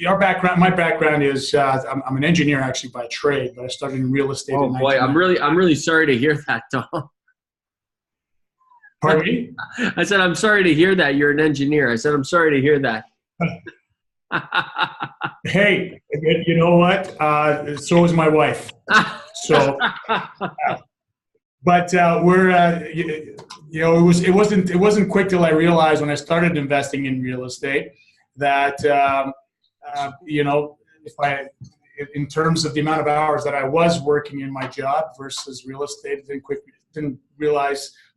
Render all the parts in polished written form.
Our background, my background is I'm an engineer actually by trade, but I started in real estate. Oh in boy, I'm really sorry to hear that, Tom. Pardon me? I said I'm sorry to hear that you're an engineer. I said I'm sorry to hear that. Hey, you know what? So is my wife. So, but you know, it wasn't quick till I realized when I started investing in real estate that you know, in terms of the amount of hours that I was working in my job versus real estate,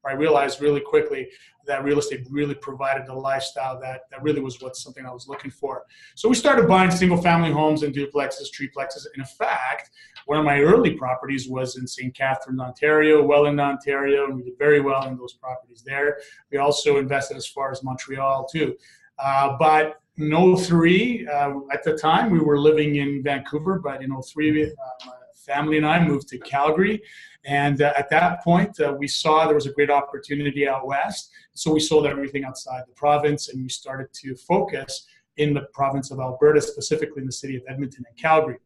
I realized really quickly that real estate really provided the lifestyle that really was something I was looking for. So we started buying single family homes and duplexes, triplexes. And in fact, one of my early properties was in St. Catharines, Ontario, Welland, Ontario, and we did very well in those properties there. We also invested as far as Montreal too. But in 2003, at the time, we were living in Vancouver, but in 2003, my family and I moved to Calgary. And at that point, we saw there was a great opportunity out west. So we sold everything outside the province, and we started to focus in the province of Alberta, specifically in the city of Edmonton and Calgary.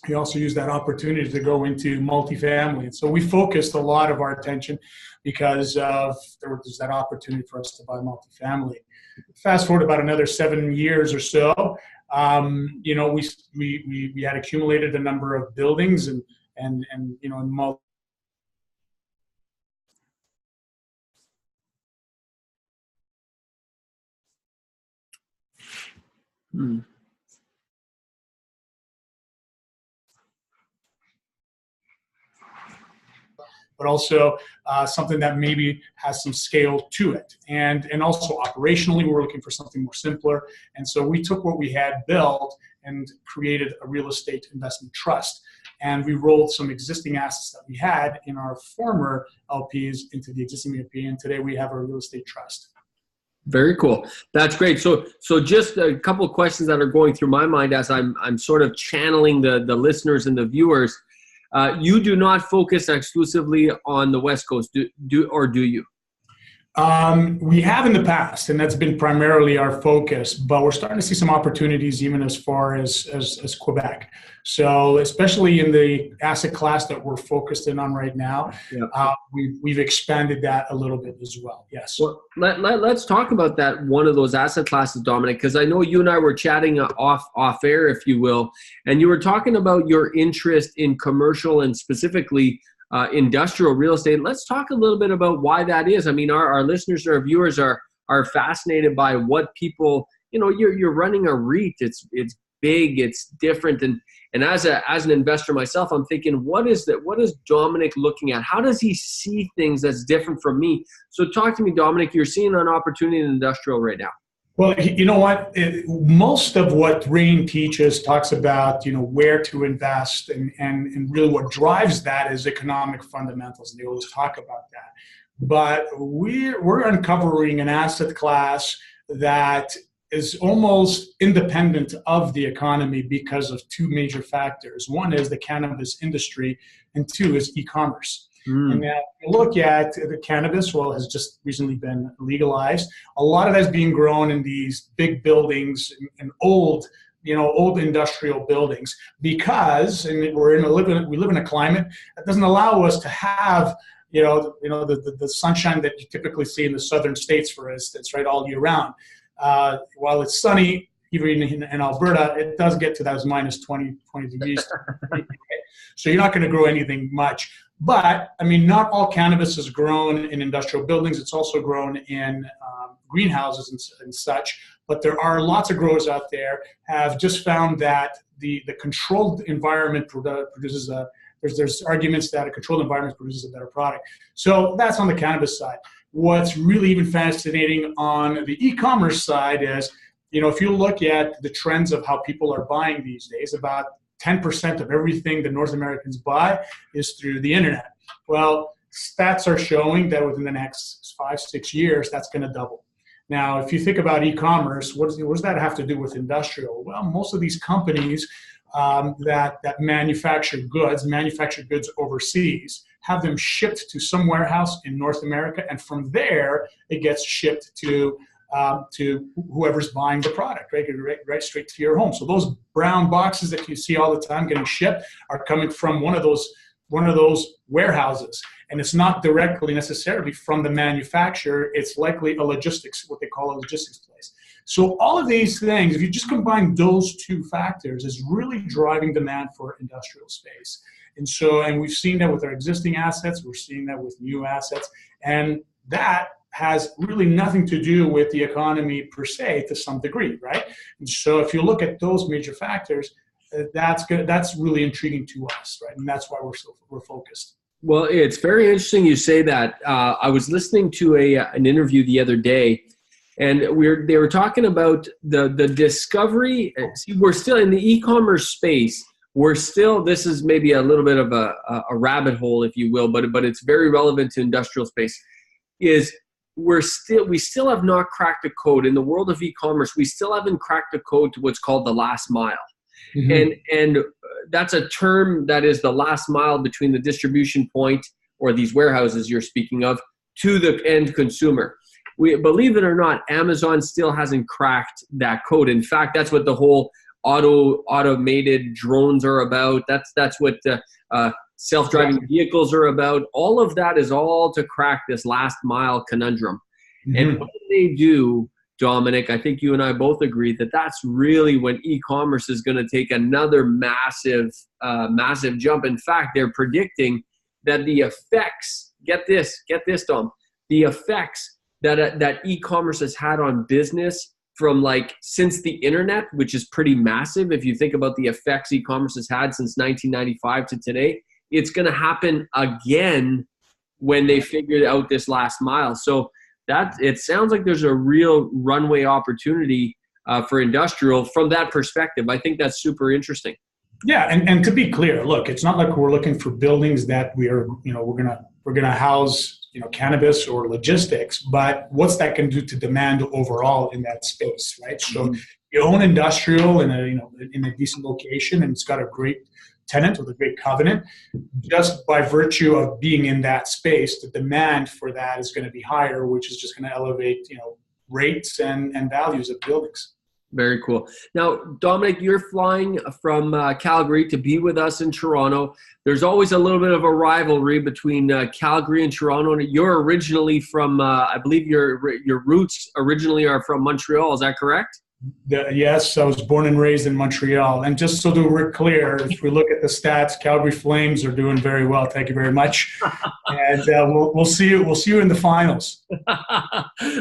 We also used that opportunity to go into multifamily. And so we focused a lot of our attention because there was that opportunity for us to buy multifamily. Fast forward about another 7 years or so, you know, we had accumulated a number of buildings and you know, in but also something that maybe has some scale to it. And also operationally, we were looking for something more simpler. And so we took what we had built and created a real estate investment trust. And we rolled some existing assets that we had in our former LPs into the existing LP. And today we have a real estate trust. Very cool. That's great. So just a couple of questions that are going through my mind as I'm sort of channeling the listeners and the viewers. You do not focus exclusively on the West Coast, do you? We have in the past, and that's been primarily our focus, but we're starting to see some opportunities even as far as Quebec. So especially in the asset class that we're focused in on right now, we've expanded that a little bit as well. Yes. Well, let's talk about that, one of those asset classes, Domenic, because I know you and I were chatting off air, if you will, and you were talking about your interest in commercial and specifically industrial real estate. Let's talk a little bit about why that is. I mean, our listeners or viewers are fascinated by what people, you know, you're running a REIT. It's big, it's different. And as an investor myself, I'm thinking, what is Domenic looking at? How does he see things that's different from me? So talk to me, Domenic. You're seeing an opportunity in industrial right now. Well, you know what? Most of what REIT teaches talks about, you know, where to invest, and really what drives that is economic fundamentals. And they always talk about that. But we're uncovering an asset class that is almost independent of the economy because of two major factors. One is the cannabis industry, and two is e-commerce. And now you look at the cannabis, well, has just recently been legalized. A lot of that's being grown in these big buildings and old industrial buildings because, and we live in a climate that doesn't allow us to have the sunshine that you typically see in the southern states, for instance, right, all year round. While it's sunny, even in Alberta, it does get to those minus 20 degrees. So you're not going to grow anything much. But, I mean, not all cannabis is grown in industrial buildings. It's also grown in greenhouses and such. But there are lots of growers out there have just found that the controlled environment produces there's arguments that a controlled environment produces a better product. So that's on the cannabis side. What's really even fascinating on the e-commerce side is, you know, if you look at the trends of how people are buying these days, about 10% of everything that North Americans buy is through the internet. Well, stats are showing that within the next 5-6 years, that's going to double. Now, if you think about e-commerce, what does that have to do with industrial? Well, most of these companies that manufacture goods overseas, have them shipped to some warehouse in North America, and from there, it gets shipped to to whoever's buying the product, right straight to your home. So those brown boxes that you see all the time getting shipped are coming from one of those warehouses, and it's not directly necessarily from the manufacturer. It's likely what they call a logistics place. So all of these things, if you just combine those two factors, is really driving demand for industrial space. And we've seen that with our existing assets, we're seeing that with new assets, and that has really nothing to do with the economy per se to some degree, right? And so if you look at those major factors, that's really intriguing to us, right? And that's why we're focused. Well, it's very interesting you say that. I was listening to an interview the other day, and they were talking about the discovery. See, we're still in the e-commerce space. This is maybe a little bit of a rabbit hole, if you will, but it's very relevant to industrial space. We still have not cracked the code in the world of e-commerce. We still haven't cracked the code to what's called the last mile. Mm-hmm. And that's a term that is the last mile between the distribution point, or these warehouses you're speaking of, to the end consumer. Believe it or not, Amazon still hasn't cracked that code. In fact, that's what the whole automated drones are about. That's what self-driving vehicles are about. All of that is all to crack this last mile conundrum. Mm-hmm. And what they do, Domenic, I think you and I both agree that that's really when e-commerce is going to take another massive jump. In fact, they're predicting that the effects, get this, Dom, the effects that e-commerce has had on business from since the internet, which is pretty massive. If you think about the effects e-commerce has had since 1995 to today, it's going to happen again when they figured out this last mile. So it sounds like there's a real runway opportunity for industrial from that perspective. I think that's super interesting. Yeah, and to be clear, look, it's not like we're looking for buildings that we're gonna house cannabis or logistics, but what's that going to do to demand overall in that space, right? So you own industrial in a decent location, and it's got a great tenant with a great covenant. Just by virtue of being in that space, the demand for that is going to be higher, which is just going to elevate rates and values of buildings. Very cool. Now, Domenic, you're flying from Calgary to be with us in Toronto. There's always a little bit of a rivalry between Calgary and Toronto. You're originally from, I believe your roots originally are from Montreal. Is that correct? Yes, I was born and raised in Montreal. And just so that we're clear, if we look at the stats, Calgary Flames are doing very well. Thank you very much. And we'll see you in the finals.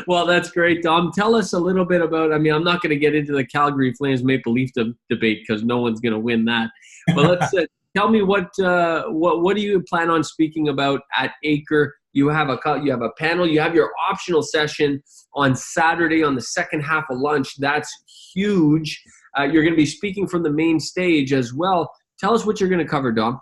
Well, that's great, Dom. Tell us a little bit about. I'm not going to get into the Calgary Flames Maple Leaf debate because no one's going to win that. But let's tell me what do you plan on speaking about at ACRE? You have a panel. You have your optional session on Saturday on the second half of lunch. That's huge. You're going to be speaking from the main stage as well. Tell us what you're going to cover, Dom.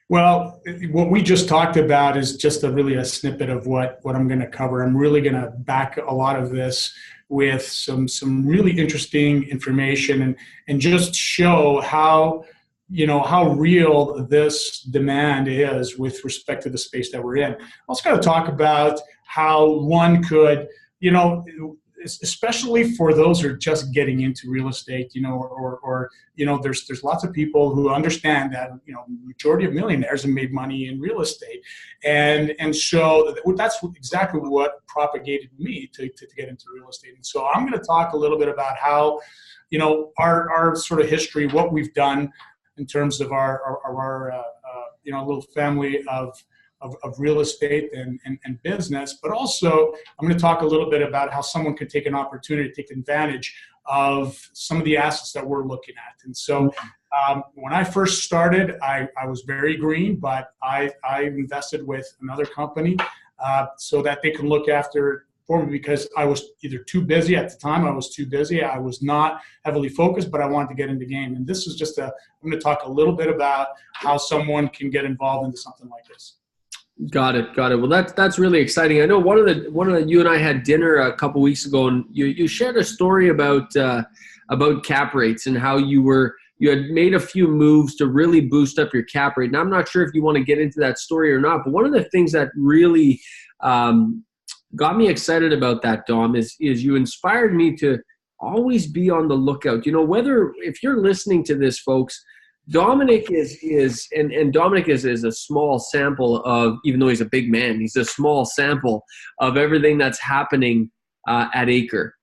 Well, what we just talked about is just really a snippet of what I'm going to cover. I'm really going to back a lot of this with some really interesting information and just show how real this demand is with respect to the space that we're in. I'm also going to talk about how one could, especially for those who are just getting into real estate, there's lots of people who understand that, majority of millionaires have made money in real estate. And so that's exactly what propagated me to get into real estate. And so I'm going to talk a little bit about how, our sort of history, what we've done in terms of our little family of real estate and business, but also I'm going to talk a little bit about how someone could take an opportunity to take advantage of some of the assets that we're looking at. And so when I first started, I was very green, but I invested with another company so that they can look after for me, because I was either too busy at the time. I was too busy. I was not heavily focused, but I wanted to get in the game. And this is just I'm going to talk a little bit about how someone can get involved into something like this. Got it. Well, that's really exciting. I know one of the you and I had dinner a couple weeks ago, and you shared a story about cap rates and how you had made a few moves to really boost up your cap rate. And I'm not sure if you want to get into that story or not, but one of the things that really got me excited about that, Dom, is you inspired me to always be on the lookout. Whether if you're listening to this, folks, Domenic and Domenic is a small sample of, even though he's a big man, he's a small sample of everything that's happening at ACRE.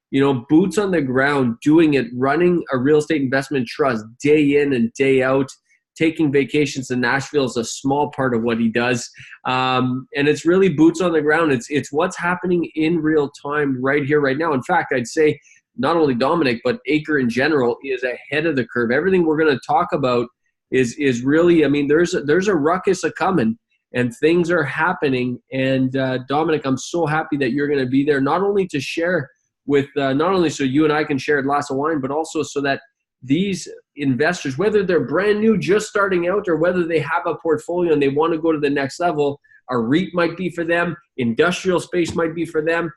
Boots on the ground, doing it, running a real estate investment trust day in and day out. Taking vacations in Nashville is a small part of what he does. And it's really boots on the ground. It's what's happening in real time right here, right now. In fact, I'd say not only Domenic, but ACRE in general is ahead of the curve. Everything we're going to talk about is really, there's a ruckus a-coming and things are happening. And Domenic, I'm so happy that you're going to be there, not only to share with, not only so you and I can share a glass of wine, but also so that these investors, whether they're brand new, just starting out, or whether they have a portfolio and they want to go to the next level, a REIT might be for them, industrial space might be for them,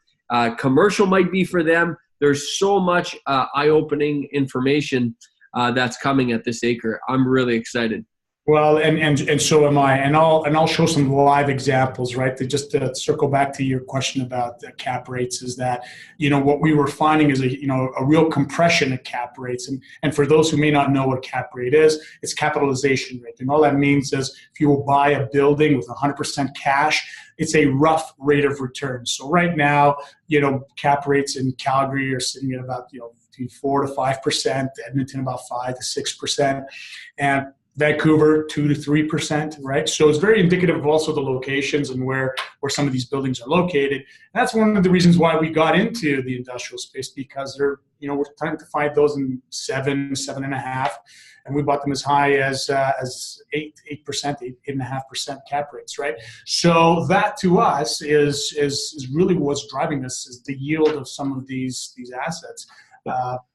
commercial might be for them. There's so much eye-opening information that's coming at this ACRE. I'm really excited. Well, and so am I, and I'll show some live examples, right? To circle back to your question about the cap rates, is that what we were finding is a real compression of cap rates, and for those who may not know what cap rate is, it's capitalization rate, and all that means is if you will buy a building with 100% cash, it's a rough rate of return. So right now, cap rates in Calgary are sitting at about between 4 to 5%, Edmonton about 5 to 6%, and Vancouver 2 to 3%, right? So it's very indicative of also the locations and where some of these buildings are located. And that's one of the reasons why we got into the industrial space, because we're trying to find those in 7.5, and we bought them as high as 8.5% cap rates, right? So that to us is really what's driving this, is the yield of some of these assets.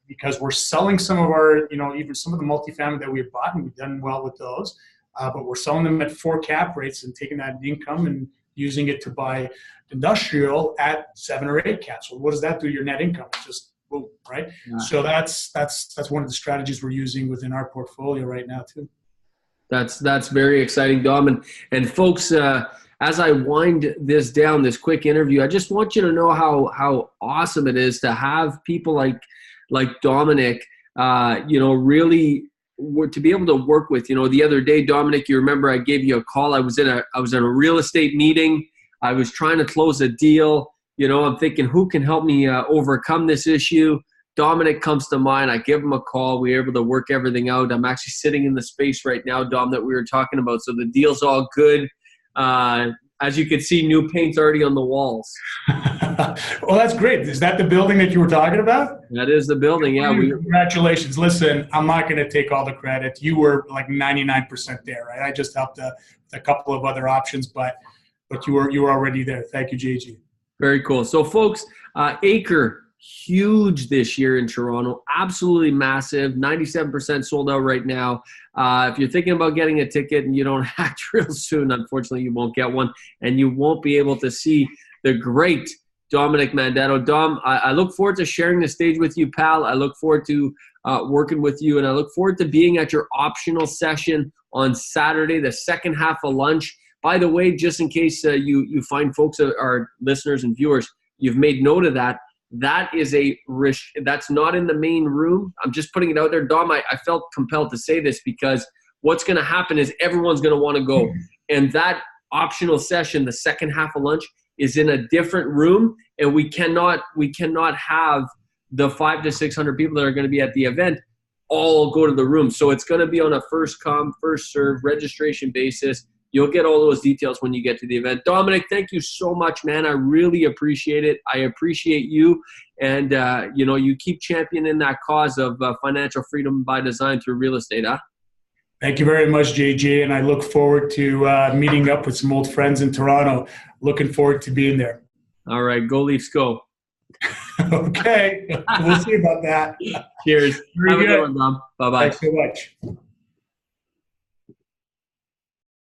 Because we're selling some of our, even some of the multifamily that we've bought, and we've done well with those, but we're selling them at 4 cap rates and taking that income and using it to buy industrial at 7 or 8 caps. So what does that do to your net income? It's just boom, right? Yeah. So that's one of the strategies we're using within our portfolio right now too. That's very exciting, Dom. And folks, as I wind this down, this quick interview, I just want you to know how awesome it is to have people like Domenic, really to be able to work with. The other day, Domenic, you remember I gave you a call. I was in a real estate meeting. I was trying to close a deal. I'm thinking, who can help me overcome this issue? Domenic comes to mind. I give him a call. We were able to work everything out. I'm actually sitting in the space right now, Dom, that we were talking about. So the deal's all good. As you can see, new paint's already on the walls. Well, that's great. Is that the building that you were talking about? That is the building, yeah. Congratulations. Listen, I'm not going to take all the credit. You were like 99% there, right? I just helped a couple of other options, but you were already there. Thank you, JG. Very cool. So, folks, ACRE, huge this year in Toronto, absolutely massive, 97% sold out right now. If you're thinking about getting a ticket and you don't act real soon, unfortunately you won't get one, and you won't be able to see the great Domenic Mandato. Dom, I look forward to sharing the stage with you, pal. I look forward to working with you, and I look forward to being at your optional session on Saturday, the second half of lunch. By the way, just in case you find folks, our listeners and viewers, you've made note of that. That is that's not in the main room. I'm just putting it out there. Dom, I felt compelled to say this because what's going to happen is everyone's going to want to go. And that optional session, the second half of lunch, is in a different room. And we cannot have the 500 to 600 people that are going to be at the event all go to the room. So it's going to be on a first come, first serve registration basis. You'll get all those details when you get to the event. Domenic, thank you so much, man. I really appreciate it. I appreciate you. And, you keep championing that cause of financial freedom by design through real estate, huh? Thank you very much, JJ. And I look forward to meeting up with some old friends in Toronto. Looking forward to being there. All right. Go Leafs, go. Okay. We'll see about that. Cheers. Very Have good. a good one, Dom. Bye-bye. Thanks so much.